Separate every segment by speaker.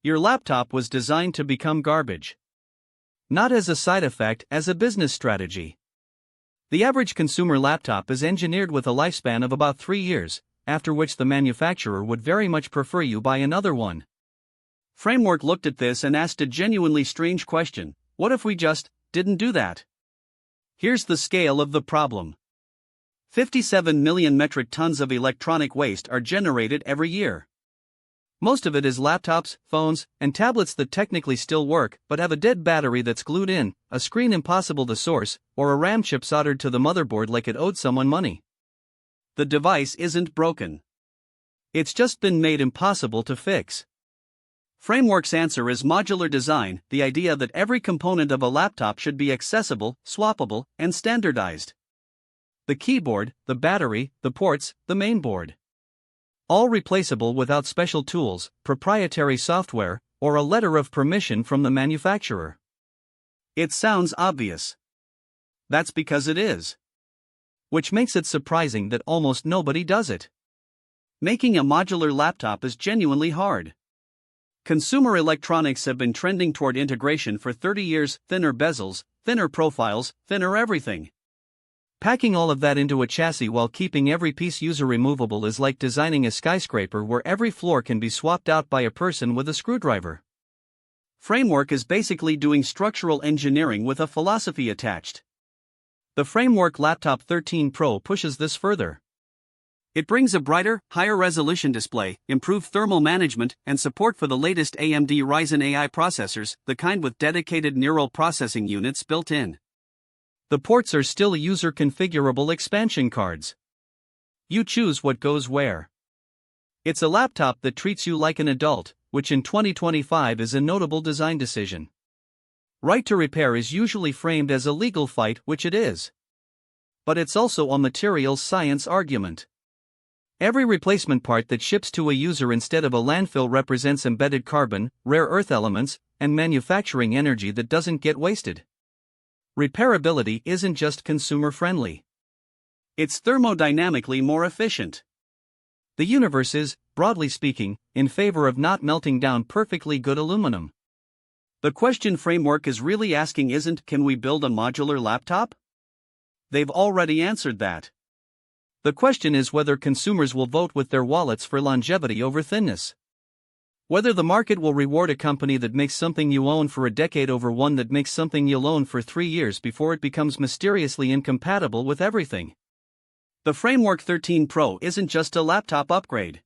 Speaker 1: Your laptop was designed to become garbage. Not as a side effect, as a business strategy. The average consumer laptop is engineered with a lifespan of about 3 years, after which the manufacturer would very much prefer you buy another one. Framework looked at this and asked a genuinely strange question: what if we just didn't do that? Here's the scale of the problem. 57 million metric tons of electronic waste are generated every year. Most of it is laptops, phones, and tablets that technically still work but have a dead battery that's glued in, a screen impossible to source, or a RAM chip soldered to the motherboard like it owed someone money. The device isn't broken. It's just been made impossible to fix. Framework's answer is modular design, the idea that every component of a laptop should be accessible, swappable, and standardized. The keyboard, the battery, the ports, the mainboard. All replaceable without special tools, proprietary software, or a letter of permission from the manufacturer. It sounds obvious. That's because it is. Which makes it surprising that almost nobody does it. Making a modular laptop is genuinely hard. Consumer electronics have been trending toward integration for 30 years: thinner bezels, thinner profiles, thinner everything. Packing all of that into a chassis while keeping every piece user removable is like designing a skyscraper where every floor can be swapped out by a person with a screwdriver. Framework is basically doing structural engineering with a philosophy attached. The Framework Laptop 13 Pro pushes this further. It brings a brighter, higher resolution display, improved thermal management, and support for the latest AMD Ryzen AI processors, the kind with dedicated neural processing units built in. The ports are still user-configurable expansion cards. You choose what goes where. It's a laptop that treats you like an adult, which in 2025 is a notable design decision. Right to repair is usually framed as a legal fight, which it is. But it's also a materials science argument. Every replacement part that ships to a user instead of a landfill represents embedded carbon, rare earth elements, and manufacturing energy that doesn't get wasted. Repairability isn't just consumer-friendly. It's thermodynamically more efficient. The universe is, broadly speaking, in favor of not melting down perfectly good aluminum. The question Framework is really asking isn't, can we build a modular laptop? They've already answered that. The question is whether consumers will vote with their wallets for longevity over thinness. Whether the market will reward a company that makes something you own for a decade over one that makes something you'll own for 3 years before it becomes mysteriously incompatible with everything. The Framework 13 Pro isn't just a laptop upgrade.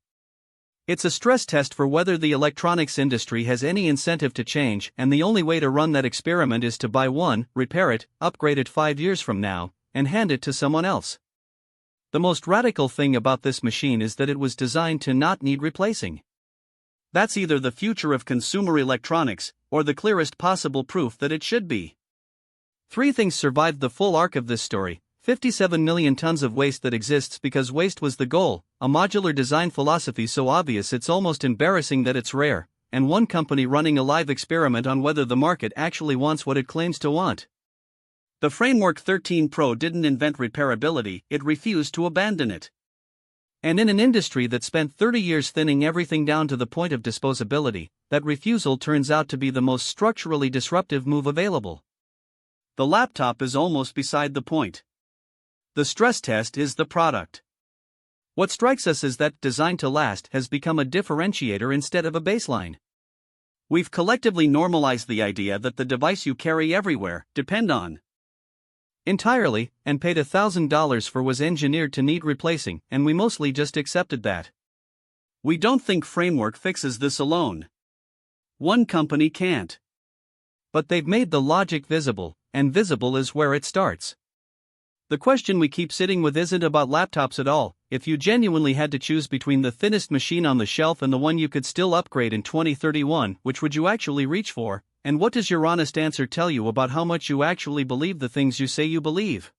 Speaker 1: It's a stress test for whether the electronics industry has any incentive to change, and the only way to run that experiment is to buy one, repair it, upgrade it 5 years from now, and hand it to someone else. The most radical thing about this machine is that it was designed to not need replacing. That's either the future of consumer electronics, or the clearest possible proof that it should be. 3 things survived the full arc of this story: 57 million tons of waste that exists because waste was the goal, a modular design philosophy so obvious it's almost embarrassing that it's rare, and one company running a live experiment on whether the market actually wants what it claims to want. The Framework 13 Pro didn't invent repairability, it refused to abandon it. And in an industry that spent 30 years thinning everything down to the point of disposability, that refusal turns out to be the most structurally disruptive move available. The laptop is almost beside the point. The stress test is the product. What strikes us is that designed to last has become a differentiator instead of a baseline. We've collectively normalized the idea that the device you carry everywhere, depend on entirely, and paid $1,000 for was engineered to need replacing, and we mostly just accepted that. We don't think Framework fixes this alone. One company can't. But they've made the logic visible, and visible is where it starts. The question we keep sitting with isn't about laptops at all. If you genuinely had to choose between the thinnest machine on the shelf and the one you could still upgrade in 2031, which would you actually reach for? And what does your honest answer tell you about how much you actually believe the things you say you believe?